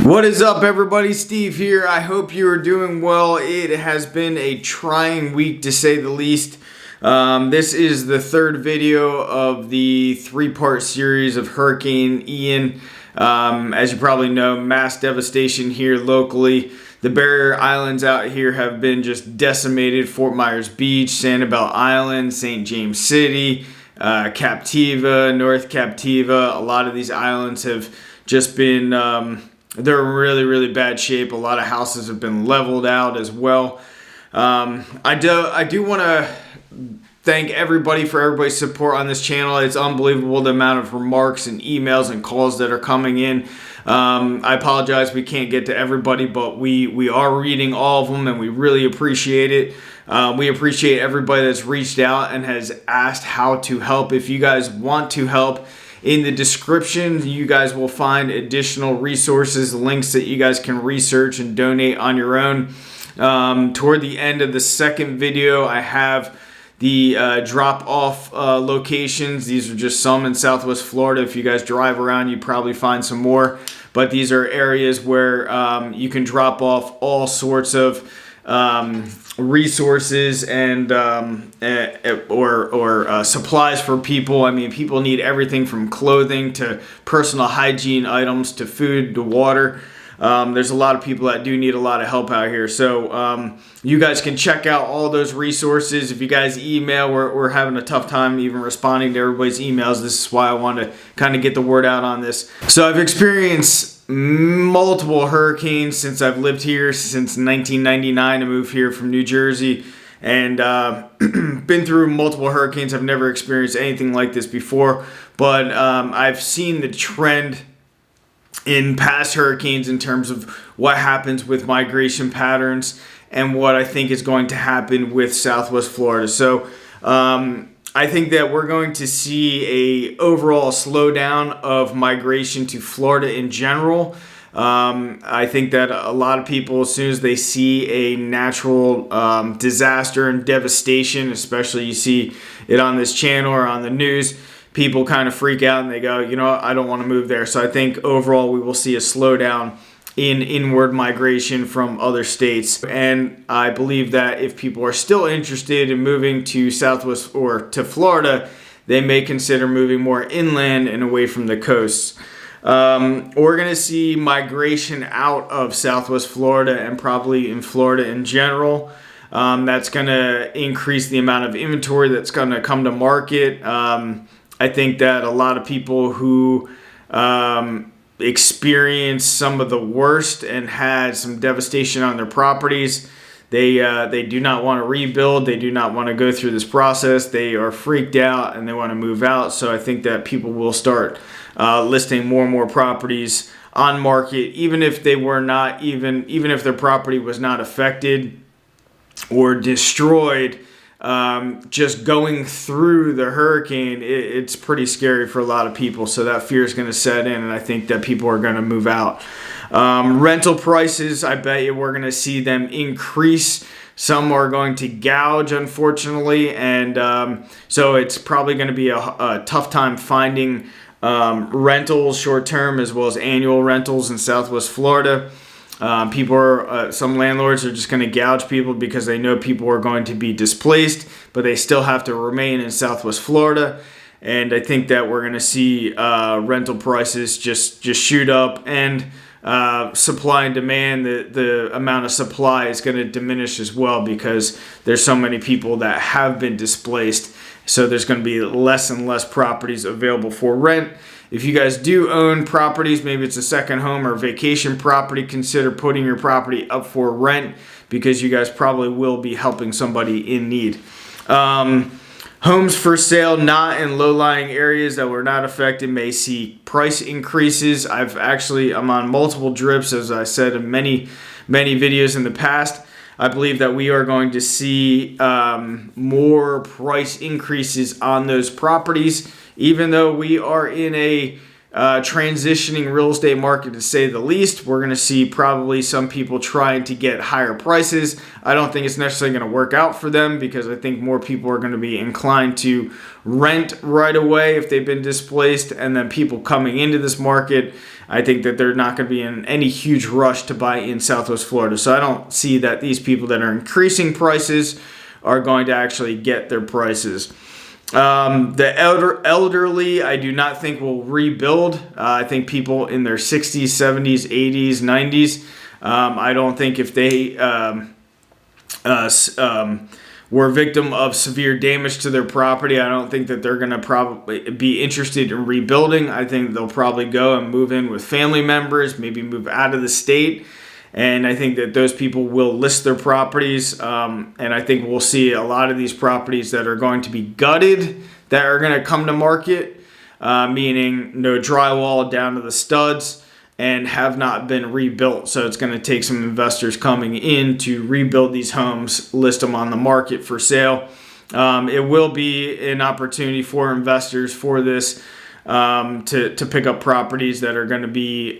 What is up, everybody? Steve here. I hope you are doing well. It has been a trying week, to say the least. This is the third video of the three-part series of Hurricane Ian. As you probably know, mass devastation here locally. The barrier islands out here have been just decimated. Fort Myers Beach, Sanibel Island, St. James City, Captiva, North Captiva. A lot of these islands have just been... they're in really bad shape. A lot of houses have been leveled out as well. I do want to thank everybody for everybody's support on this channel. It's unbelievable the amount of remarks and emails and calls that are coming in. I apologize we can't get to everybody, but we are reading all of them and we really appreciate it. We appreciate everybody that's reached out and has asked how to help. If you guys want to help, in the description, you guys will find additional resources, links that you guys can research and donate on your own. Toward the end of the second video, I have the drop-off locations. These are just some in Southwest Florida. If you guys drive around, you probably find some more. But these are areas where you can drop off all sorts of resources and supplies for people. I mean, people need everything from clothing to personal hygiene items to food to water. There's a lot of people that do need a lot of help out here. So you guys can check out all those resources. If you guys email, we're having a tough time even responding to everybody's emails. This is why I want to kind of get the word out on this. So I've experienced multiple hurricanes since I've lived here since 1999. I moved here from New Jersey and been through multiple hurricanes. I've never experienced anything like this before, but I've seen the trend in past hurricanes in terms of what happens with migration patterns and what I think is going to happen with Southwest Florida. So I think that we're going to see a overall slowdown of migration to Florida in general. I think that a lot of people, as soon as they see a natural disaster and devastation, especially you see it on this channel or on the news, people kind of freak out and they go, you know, I don't want to move there. So I think overall we will see a slowdown in inward migration from other states. And I believe that if people are still interested in moving to Southwest or to Florida, they may consider moving more inland and away from the coasts. We're going to see migration out of Southwest Florida and probably in Florida in general. That's going to increase the amount of inventory that's going to come to market. I think that a lot of people who experienced some of the worst and had some devastation on their properties, they do not want to rebuild. They do not want to go through this process. They are freaked out and they want to move out. So I think that people will start listing more and more properties on market, even if they were not even if their property was not affected or destroyed. Just going through the hurricane, it's pretty scary for a lot of people. So that fear is going to set in, and I think that people are going to move out. Rental prices, I bet you we're going to see them increase. Some are going to gouge, unfortunately, and so it's probably going to be a tough time finding rentals, short-term as well as annual rentals in Southwest Florida. Some landlords are just going to gouge people because they know people are going to be displaced, but they still have to remain in Southwest Florida. And I think that we're going to see rental prices just shoot up, and supply and demand, the amount of supply is going to diminish as well because there's so many people that have been displaced. So there's going to be less and less properties available for rent. If you guys do own properties, maybe it's a second home or vacation property, consider putting your property up for rent because you guys probably will be helping somebody in need. Homes for sale not in low-lying areas that were not affected may see price increases. I'm on multiple drips, as I said in many videos in the past. I believe that we are going to see more price increases on those properties, even though we are in a transitioning real estate market, to say the least. We're going to see probably some people trying to get higher prices. I don't think it's necessarily going to work out for them because I think more people are going to be inclined to rent right away if they've been displaced, and then people coming into this market, I think that they're not going to be in any huge rush to buy in Southwest Florida. So I don't see that these people that are increasing prices are going to actually get their prices. The elderly, I do not think will rebuild. I think people in their 60s, 70s, 80s, 90s, I don't think if they were a victim of severe damage to their property, I don't think that they're going to probably be interested in rebuilding. I think they'll probably go and move in with family members, maybe move out of the state. And I think that those people will list their properties. And I think we'll see a lot of these properties that are going to be gutted that are going to come to market, meaning no drywall down to the studs, and have not been rebuilt. So it's going to take some investors coming in to rebuild these homes, list them on the market for sale. It will be an opportunity for investors for this to pick up properties that are going to be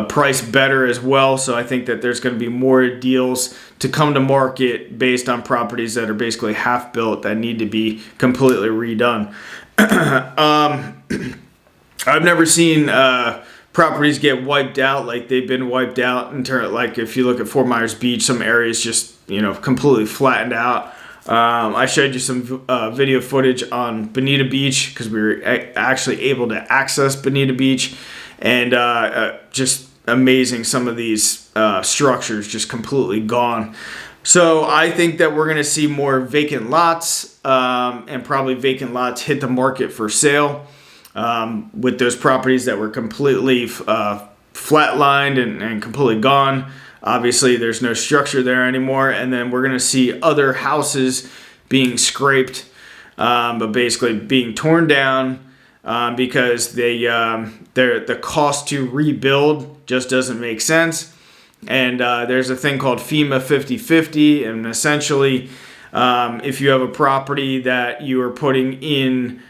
priced better as well. So I think that there's going to be more deals to come to market based on properties that are basically half built that need to be completely redone. I've never seen properties get wiped out like they've been wiped out in terms, like if you look at Fort Myers Beach, some areas just completely flattened out. I showed you some video footage on Bonita Beach because we were actually able to access Bonita Beach, and just amazing, some of these structures just completely gone. So I think that we're going to see more vacant lots, and probably vacant lots hit the market for sale. With those properties that were completely flatlined and completely gone. Obviously, there's no structure there anymore. And then we're going to see other houses being scraped, but basically being torn down because the cost to rebuild just doesn't make sense. And there's a thing called FEMA 50/50. And essentially, if you have a property that you are putting in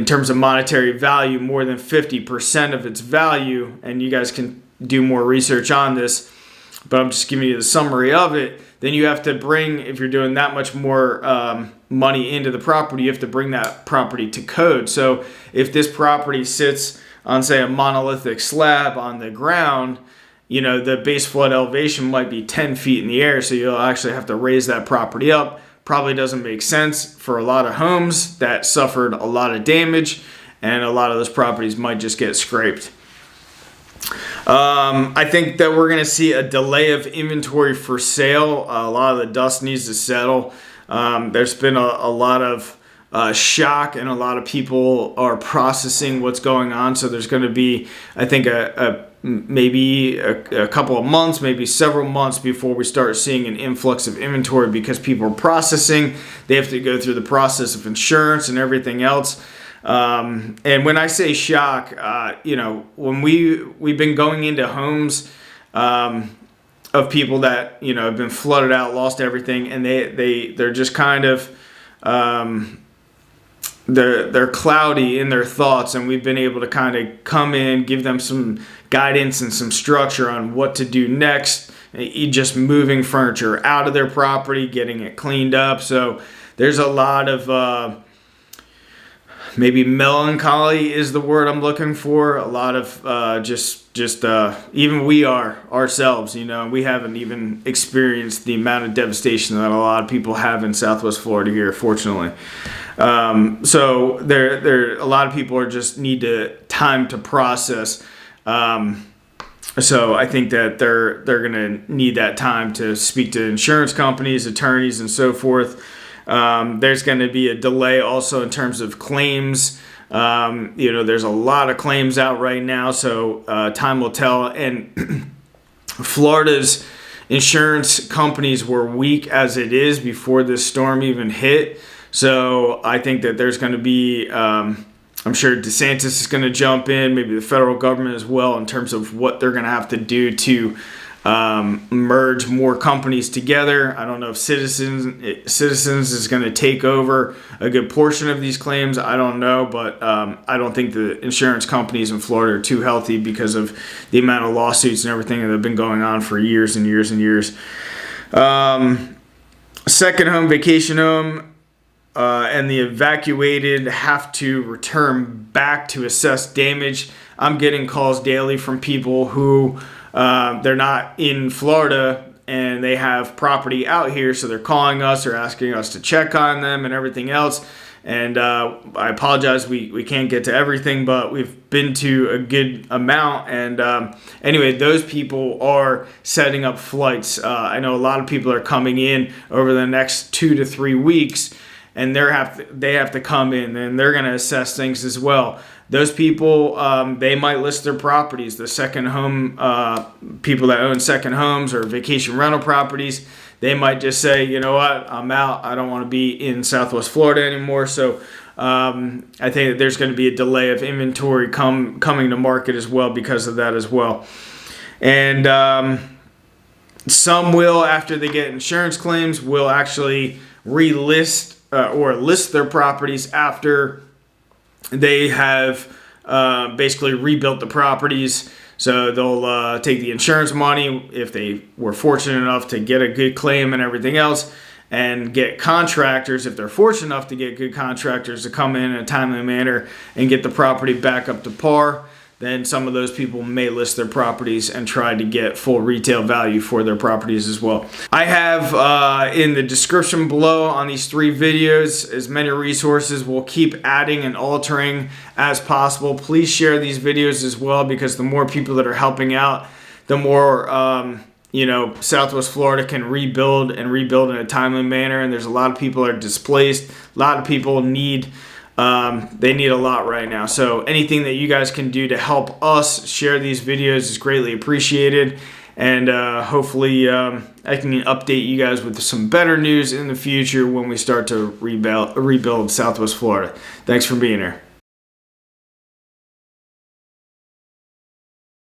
terms of monetary value, more than 50% of its value, and you guys can do more research on this, but I'm just giving you the summary of it, then you have to bring, if you're doing that much more money into the property, you have to bring that property to code. So if this property sits on, say, a monolithic slab on the ground, the base flood elevation might be 10 feet in the air, so you'll actually have to raise that property up. Probably doesn't make sense for a lot of homes that suffered a lot of damage, and a lot of those properties might just get scraped. I think that we're going to see a delay of inventory for sale. A lot of the dust needs to settle. There's been a lot of shock, and a lot of people are processing what's going on. So there's going to be, I think, maybe a couple of months, maybe several months before we start seeing an influx of inventory because people are processing. They have to go through the process of insurance and everything else. And when I say shock, when we've been going into homes of people that have been flooded out, lost everything, and they're just kind of they're cloudy in their thoughts, and we've been able to kind of come in, give them some guidance and some structure on what to do next, just moving furniture out of their property, getting it cleaned up. So there's a lot of maybe melancholy is the word I'm looking for. A lot of just even we are ourselves, we haven't even experienced the amount of devastation that a lot of people have in Southwest Florida here, fortunately. So there a lot of people are just need time to process. So I think that they're going to need that time to speak to insurance companies, attorneys, and so forth. There's going to be a delay also in terms of claims. There's a lot of claims out right now, so time will tell. And Florida's insurance companies were weak as it is before this storm even hit. So I think that there's going to be, I'm sure DeSantis is going to jump in, maybe the federal government as well, in terms of what they're going to have to do to merge more companies together. I don't know if Citizens is going to take over a good portion of these claims. I don't know, but I don't think the insurance companies in Florida are too healthy because of the amount of lawsuits and everything that have been going on for years and years and years. Second home, vacation home. and the evacuated have to return back to assess damage. I'm getting calls daily from people who they're not in Florida and they have property out here, so they're calling us or asking us to check on them and everything else. And I apologize, we can't get to everything, but we've been to a good amount. And anyway, those people are setting up flights. I know a lot of people are coming in over the next 2 to 3 weeks, and they have to come in and they're going to assess things as well. Those people, they might list their properties. The second home, people that own second homes or vacation rental properties, they might just say, you know what, I'm out. I don't want to be in Southwest Florida anymore. So I think that there's going to be a delay of inventory coming to market as well because of that as well. And some will, after they get insurance claims, will actually relist or list their properties after they have basically rebuilt the properties. So they'll take the insurance money if they were fortunate enough to get a good claim and everything else, and get contractors, if they're fortunate enough to get good contractors, to come in a timely manner and get the property back up to par. Then some of those people may list their properties and try to get full retail value for their properties as well. I have in the description below on these 3 videos as many resources. We'll keep adding and altering as possible. Please share these videos as well, because the more people that are helping out, the more Southwest Florida can rebuild in a timely manner. And there's a lot of people are displaced. A lot of people need they need a lot right now. So anything that you guys can do to help us share these videos is greatly appreciated. And hopefully I can update you guys with some better news in the future when we start to rebuild Southwest Florida. Thanks for being here.